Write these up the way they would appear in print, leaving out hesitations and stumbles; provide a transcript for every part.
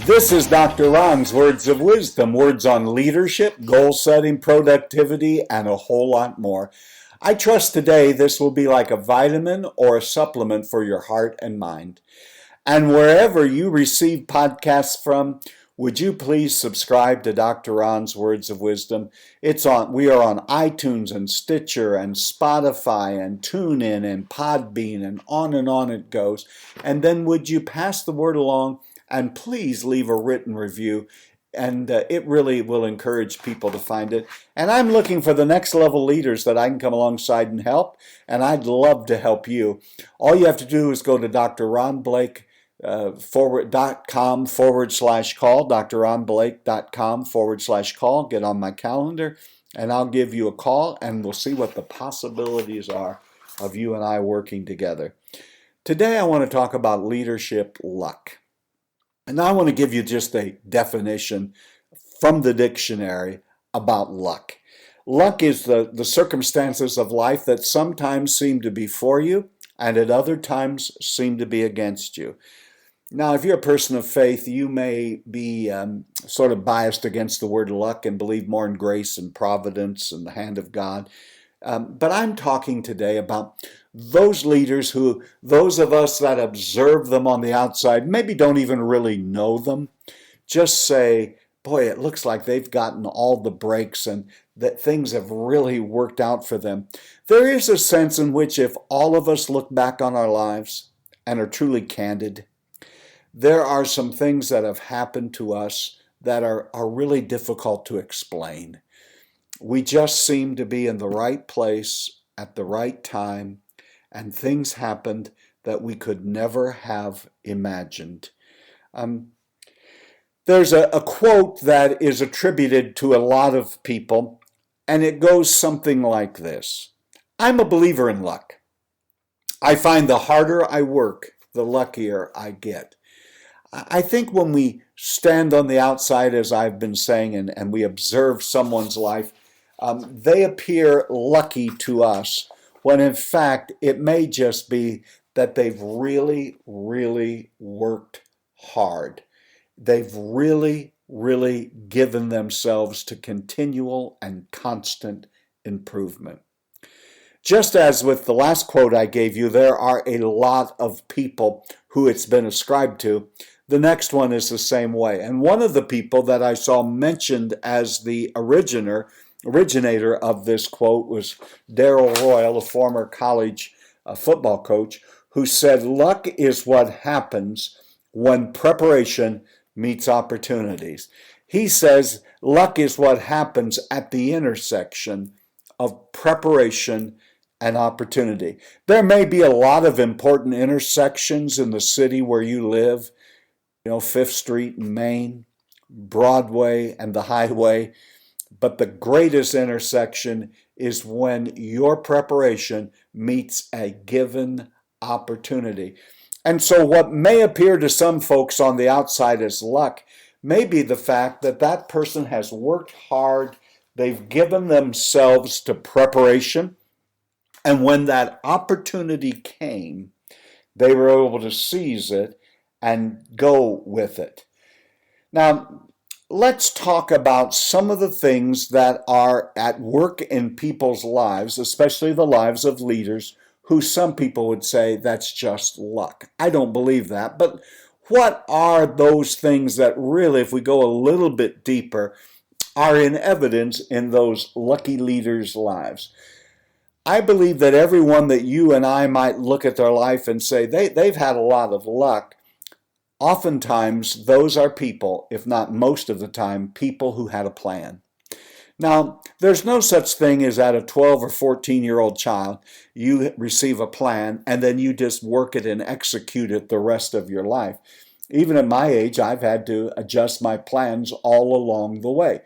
This is Dr. Ron's Words of Wisdom, words on leadership, goal setting, productivity, and a whole lot more. I trust today this will be like a vitamin or a supplement for your heart and mind. And wherever you receive podcasts from, would you please subscribe to Dr. Ron's Words of Wisdom? We are on iTunes and Stitcher and Spotify and TuneIn and Podbean and on it goes. And then would you pass the word along and please leave a written review, and it really will encourage people to find it. And I'm looking for the next level leaders that I can come alongside and help, and I'd love to help you. All you have to do is go to drronblake.com/call, drronblake.com/call, get on my calendar, and I'll give you a call, and we'll see what the possibilities are of you and I working together. Today I want to talk about leadership luck. And I want to give you just a definition from the dictionary about luck. Luck is the circumstances of life that sometimes seem to be for you and at other times seem to be against you. Now, if you're a person of faith, you may be sort of biased against the word luck and believe more in grace and providence and the hand of God. But I'm talking today about those leaders those of us that observe them on the outside, maybe don't even really know them, just say, boy, it looks like they've gotten all the breaks and that things have really worked out for them. There is a sense in which if all of us look back on our lives and are truly candid, there are some things that have happened to us that are really difficult to explain. We just seem to be in the right place at the right time, and things happened that we could never have imagined. There's a quote that is attributed to a lot of people, and it goes something like this. I'm a believer in luck. I find the harder I work, the luckier I get. I think when we stand on the outside, as I've been saying, and we observe someone's life, they appear lucky to us, when in fact it may just be that they've really, really worked hard. They've really, really given themselves to continual and constant improvement. Just as with the last quote I gave you, there are a lot of people who it's been ascribed to. The next one is the same way. And one of the people that I saw mentioned as the originator of this quote was Darrell Royal, a former college football coach, who said, luck is what happens when preparation meets opportunities. He says luck is what happens at the intersection of preparation and opportunity. There may be a lot of important intersections in the city where you live, Fifth Street in Maine, Broadway and the highway, but the greatest intersection is when your preparation meets a given opportunity. And so what may appear to some folks on the outside as luck may be the fact that that person has worked hard, they've given themselves to preparation, and when that opportunity came, they were able to seize it and go with it. Now, let's talk about some of the things that are at work in people's lives, especially the lives of leaders, who some people would say that's just luck. I don't believe that, but what are those things that really, if we go a little bit deeper, are in evidence in those lucky leaders' lives? I believe that everyone that you and I might look at their life and say they've had a lot of luck, oftentimes those are people, if not most of the time, people who had a plan. Now, there's no such thing as at a 12 or 14-year-old child, you receive a plan and then you just work it and execute it the rest of your life. Even at my age, I've had to adjust my plans all along the way.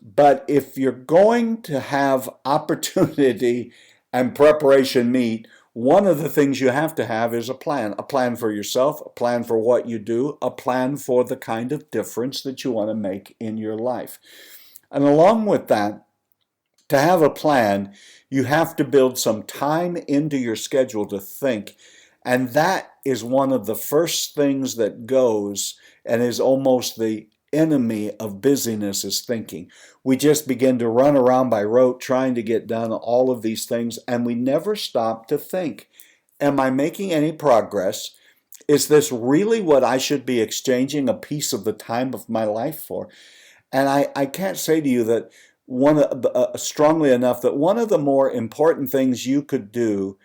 But if you're going to have opportunity and preparation meet, one of the things you have to have is a plan for yourself, a plan for what you do, a plan for the kind of difference that you want to make in your life. And along with that, to have a plan, you have to build some time into your schedule to think. And that is one of the first things that goes and is almost the enemy of busyness is thinking. We just begin to run around by rote trying to get done all of these things, and we never stop to think, am I making any progress? Is this really what I should be exchanging a piece of the time of my life for? And I can't say to you that strongly enough that one of the more important things you could do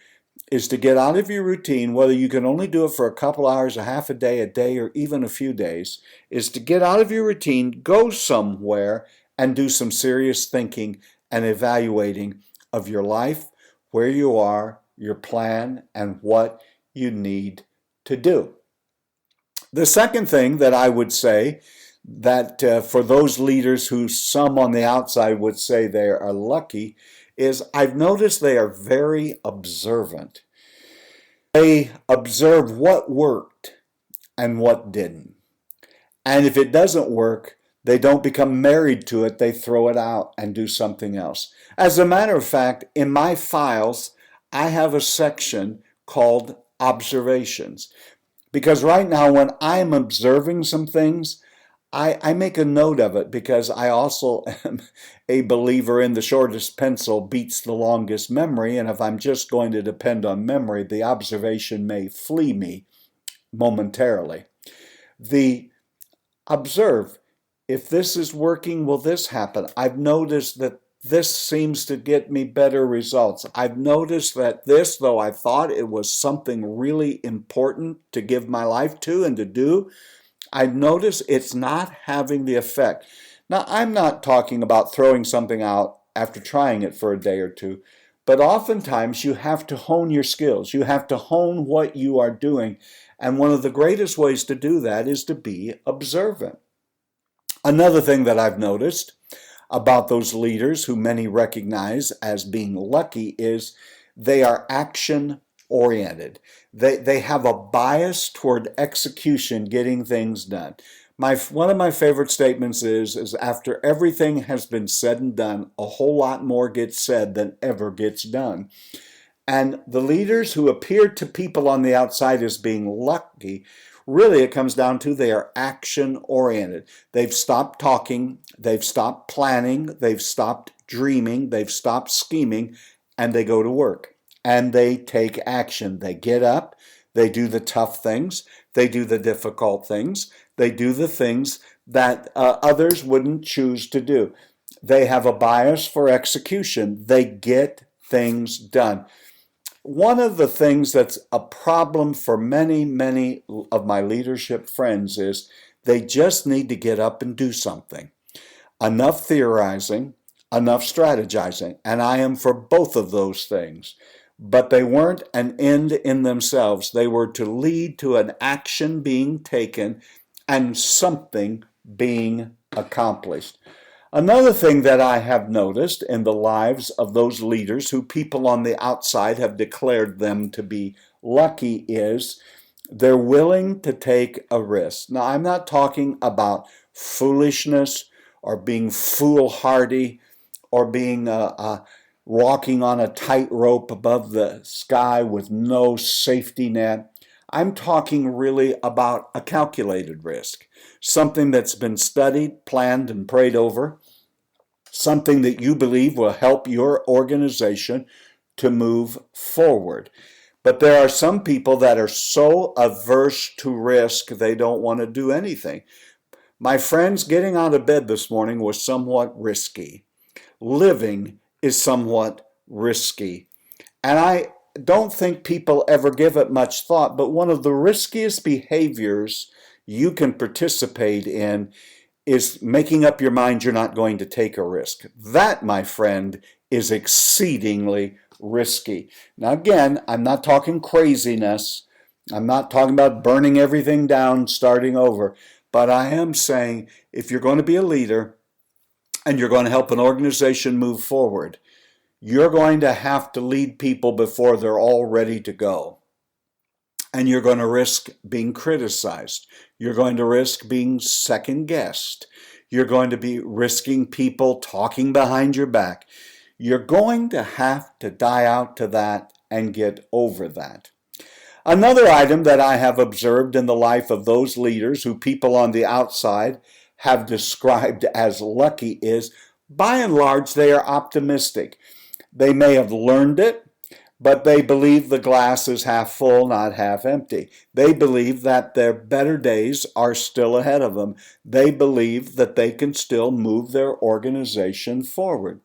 is to get out of your routine, whether you can only do it for a couple hours, a half a day, or even a few days, is to get out of your routine, go somewhere, and do some serious thinking and evaluating of your life, where you are, your plan, and what you need to do. The second thing that I would say that for those leaders who some on the outside would say they are lucky is I've noticed they are very observant. They observe what worked and what didn't. And if it doesn't work, they don't become married to it. They throw it out and do something else. As a matter of fact, in my files, I have a section called observations. Because right now, when I'm observing some things, I make a note of it because I also am a believer in the shortest pencil beats the longest memory. And if I'm just going to depend on memory, the observation may flee me momentarily. Observe, if this is working, will this happen? I've noticed that this seems to get me better results. I've noticed that this, though I thought it was something really important to give my life to and to do, I've noticed it's not having the effect. Now, I'm not talking about throwing something out after trying it for a day or two, but oftentimes you have to hone your skills. You have to hone what you are doing. And one of the greatest ways to do that is to be observant. Another thing that I've noticed about those leaders who many recognize as being lucky is they are action-oriented. They have a bias toward execution, getting things done. One of my favorite statements is after everything has been said and done, a whole lot more gets said than ever gets done. And the leaders who appear to people on the outside as being lucky, really it comes down to they are action-oriented. They've stopped talking, they've stopped planning, they've stopped dreaming, they've stopped scheming, and they go to work. And they take action. They get up, they do the tough things, they do the difficult things, they do the things that others wouldn't choose to do. They have a bias for execution. They get things done. One of the things that's a problem for many, many of my leadership friends is they just need to get up and do something. Enough theorizing, enough strategizing, and I am for both of those things. But they weren't an end in themselves. They were to lead to an action being taken and something being accomplished. Another thing that I have noticed in the lives of those leaders who people on the outside have declared them to be lucky is they're willing to take a risk. Now, I'm not talking about foolishness or being foolhardy or being walking on a tightrope above the sky with no safety net. I'm talking really about a calculated risk, something that's been studied, planned, and prayed over, something that you believe will help your organization to move forward. But there are some people that are so averse to risk, they don't want to do anything. My friends, getting out of bed this morning was somewhat risky. Living is somewhat risky. And I don't think people ever give it much thought, but one of the riskiest behaviors you can participate in is making up your mind you're not going to take a risk. That, my friend, is exceedingly risky. Now again, I'm not talking craziness. I'm not talking about burning everything down, starting over. But I am saying if you're going to be a leader and you're going to help an organization move forward, you're going to have to lead people before they're all ready to go. And you're going to risk being criticized. You're going to risk being second-guessed. You're going to be risking people talking behind your back. You're going to have to die out to that and get over that. Another item that I have observed in the life of those leaders who people on the outside have described as lucky is, by and large, they are optimistic. They may have learned it, but they believe the glass is half full, not half empty. They believe that their better days are still ahead of them. They believe that they can still move their organization forward.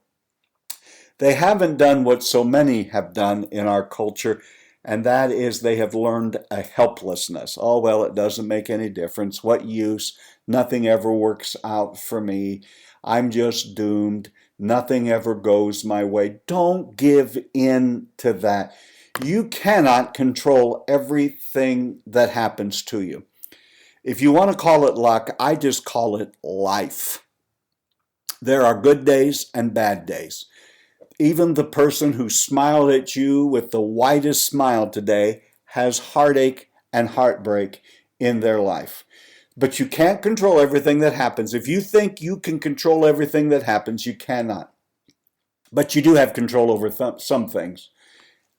They haven't done what so many have done in our culture, and that is they have learned a helplessness. Oh, well, it doesn't make any difference. What use? Nothing ever works out for me. I'm just doomed. Nothing ever goes my way. Don't give in to that. You cannot control everything that happens to you. If you want to call it luck, I just call it life. There are good days and bad days. Even the person who smiled at you with the widest smile today has heartache and heartbreak in their life. But you can't control everything that happens. If you think you can control everything that happens, you cannot. But you do have control over some things.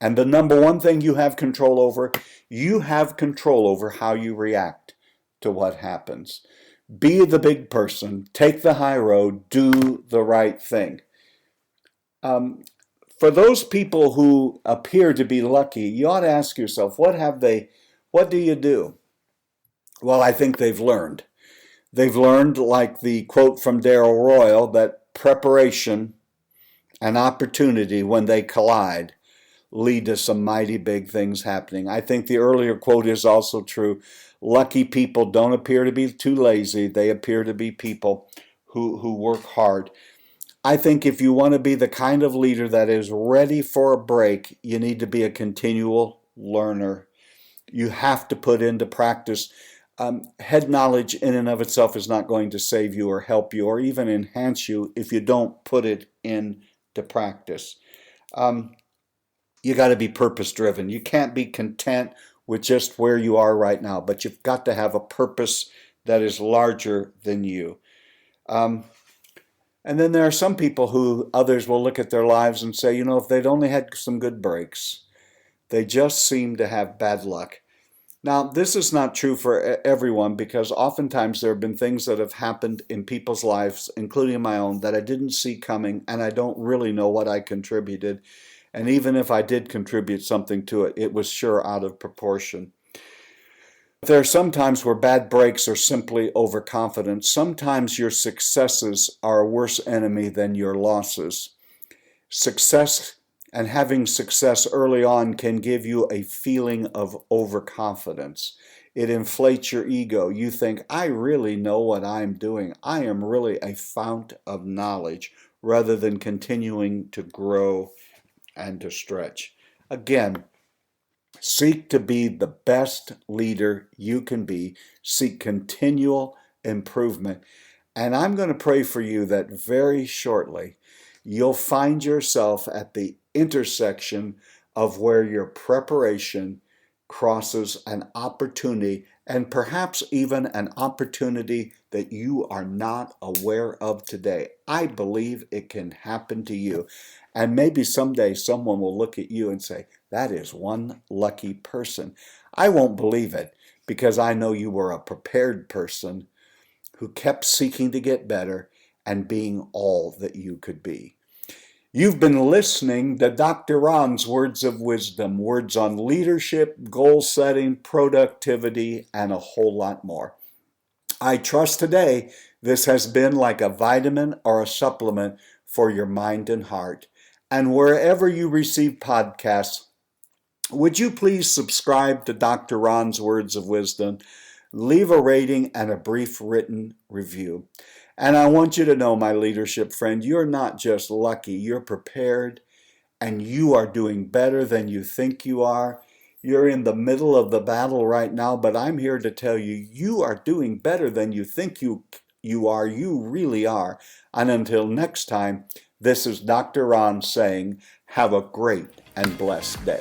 And the number one thing you have control over, you have control over how you react to what happens. Be the big person. Take the high road. Do the right thing. For those people who appear to be lucky, you ought to ask yourself, what do you do? Well, I think they've learned. They've learned, like the quote from Darrell Royal, that preparation and opportunity, when they collide, lead to some mighty big things happening. I think the earlier quote is also true. Lucky people don't appear to be too lazy. They appear to be people who work hard. I think if you want to be the kind of leader that is ready for a break, you need to be a continual learner. You have to put into practice. Head knowledge in and of itself is not going to save you or help you or even enhance you if you don't put it into practice. You got to be purpose-driven. You can't be content with just where you are right now, but you've got to have a purpose that is larger than you. And then there are some people who others will look at their lives and say, if they'd only had some good breaks, they just seem to have bad luck. Now, this is not true for everyone, because oftentimes there have been things that have happened in people's lives, including my own, that I didn't see coming, and I don't really know what I contributed. And even if I did contribute something to it, it was sure out of proportion. There are some times where bad breaks are simply overconfidence. Sometimes your successes are a worse enemy than your losses. Success and having success early on can give you a feeling of overconfidence. It inflates your ego. You think, I really know what I'm doing. I am really a fount of knowledge, rather than continuing to grow and to stretch. Again, seek to be the best leader you can be. Seek continual improvement. And I'm going to pray for you that very shortly you'll find yourself at the intersection of where your preparation crosses an opportunity, and perhaps even an opportunity that you are not aware of today. I believe it can happen to you. And maybe someday someone will look at you and say, that is one lucky person. I won't believe it, because I know you were a prepared person who kept seeking to get better and being all that you could be. You've been listening to Dr. Ron's Words of Wisdom, words on leadership, goal setting, productivity, and a whole lot more. I trust today this has been like a vitamin or a supplement for your mind and heart. And wherever you receive podcasts, would you please subscribe to Dr. Ron's Words of Wisdom, leave a rating and a brief written review. And I want you to know, my leadership friend, you're not just lucky, you're prepared, and you are doing better than you think you are. You're in the middle of the battle right now, but I'm here to tell you, you are doing better than you think you are. You really are. And until next time, this is Dr. Ron saying, have a great and blessed day.